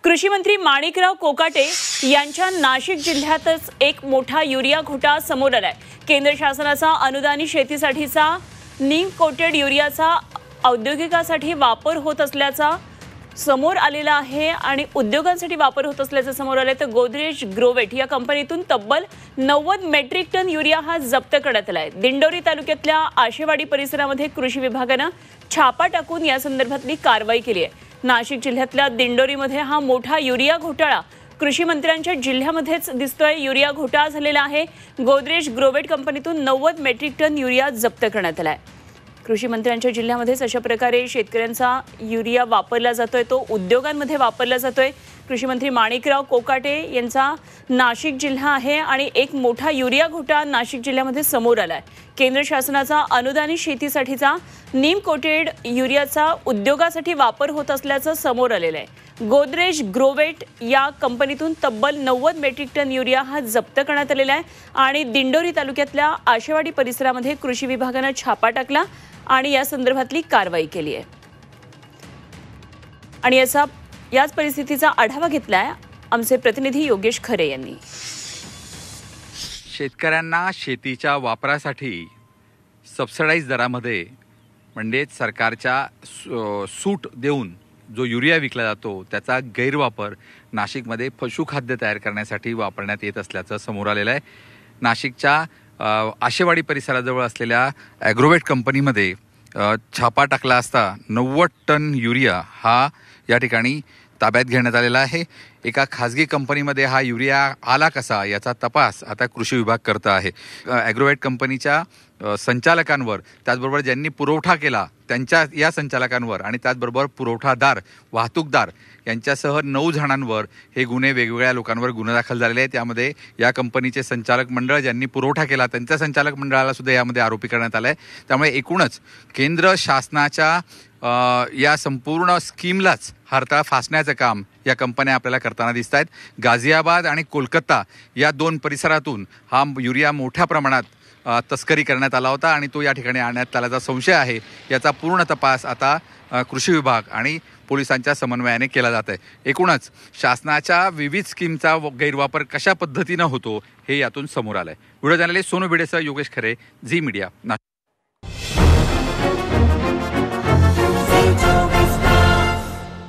कृषी मंत्री माणिकराव कोकाटे यांच्या नाशिक जिल्ह्यातच एक मोठा युरिया घोटाळा समोर आलाय। केंद्र शासनाचा अनुदानित शेतीसाठीचा नीम कोटेड युरियाचा औद्योगिकासाठी वापर होत असल्याचा समोर आलेला आहे आणि उद्योगांसाठी वापर होत असल्याचं समोर आले। तर गोदरेज ग्रोवेट या कंपनीतून तब्बल 90 मेट्रिक टन युरिया हा जप्त करण्यात आलाय। दिंडोरी तालुक्यातल्या आशेवाडी परिसरामध्ये कृषी विभागाने छापा टाकून या संदर्भातली कारवाई केली आहे। नाशिक जिल्ह्यातल्या दिंडोरीमध्ये हा मोठा युरिया घोटाळा कृषी मंत्र्यांच्या जिल्ह्यामध्येच दिसतोय। युरिया घोटाळा झालेला आहे। गोदरेज ग्रोवेट कंपनीतून 90 मेट्रिक टन युरिया जप्त करण्यात आलाय। कृषी मंत्र्यांच्या जिल्ह्यामध्येच अशा प्रकारे शेतकऱ्यांचा युरिया वापरला जातोय, तो उद्योगांमध्ये वापरला जातोय। कृषी मंत्री माणिकराव कोकाटे यांचा नाशिक जिल्हा आहे आणि एक मोठा युरिया घोटाळा नाशिक जिल्ह्यामध्ये समोर आलाय। केंद्र शासनाचा अनुदानित शेतीसाठीचा नीम कोटेड युरियाचा उद्योगासाठी वापर होत असल्याचं समोर आलेलं आहे। गोदरेज ग्रोवेट या कंपनीतून तब्बल 90 मेट्रिक टन युरिया हा जप्त करण्यात आलेला आहे आणि दिंडोरी तालुक्यातल्या आशेवाडी परिसरामध्ये कृषी विभागाने छापा टाकला आणि या संदर्भातली कारवाई केली आहे। आणि याच परिस्थितीचा आढावा घेतलाय आमचे प्रतिनिधी योगेश खरे यांनी। शेतकऱ्यांना शेतीच्या वापरासाठी सबसिडाइज दरामध्ये म्हणजे सरकारच्या सूट देऊन जो युरिया विकला जातो त्याचा गैरवापर नाशिकमध्ये पशुखाद्य तयार करण्यासाठी वापरण्यात येत असल्याचं समोर आलेलं आहे। नाशिकच्या आशेवाडी परिसराजवळ असलेल्या ॲग्रोवेट कंपनीमध्ये छापा टाकला असता 90 टन युरिया हा या ठिकाणी ताब्यात घेण्यात आलेला आहे। एका खाजगी कंपनीमध्ये हा युरिया आला कसा याचा तपास आता कृषी विभाग करत आहे। ॲग्रोवेट कंपनीच्या संचालकांवर, त्याचबरोबर ज्यांनी पुरवठा केला त्यांच्या या संचालकांवर आणि त्याचबरोबर पुरवठादार, वाहतूकदार यांच्यासह 9 जणांवर हे गुन्हे, वेगवेगळ्या लोकांवर गुन्हे दाखल झालेले आहेत। त्यामध्ये या कंपनीचे संचालक मंडळ, ज्यांनी पुरवठा केला त्यांच्या संचालक मंडळाला सुद्धा यामध्ये आरोपी करण्यात आलं आहे। त्यामुळे एकूणच केंद्र शासनाच्या या संपूर्ण स्कीमलाच हरताळ फासण्याचं काम या कंपन्या आपल्याला करताना दिसत आहेत। गाझियाबाद आणि कोलकाता या 2 परिसरातून हा युरिया मोठ्या प्रमाणात तस्करी करण्यात आला होता आणि तो या ठिकाणी आणण्यात आल्याचा संशय आहे। याचा पूर्ण तपास आता कृषी विभाग आणि पोलिसांच्या समन्वयाने केला जात आहे। एकूणच शासनाच्या विविध स्कीमचा गैरवापर कशा पद्धतीनं होतो हे यातून समोर आलं आहे। व्हिडिओ जर्नलिस्ट सोनू भिडेसह योगेश खरे, झी मीडिया।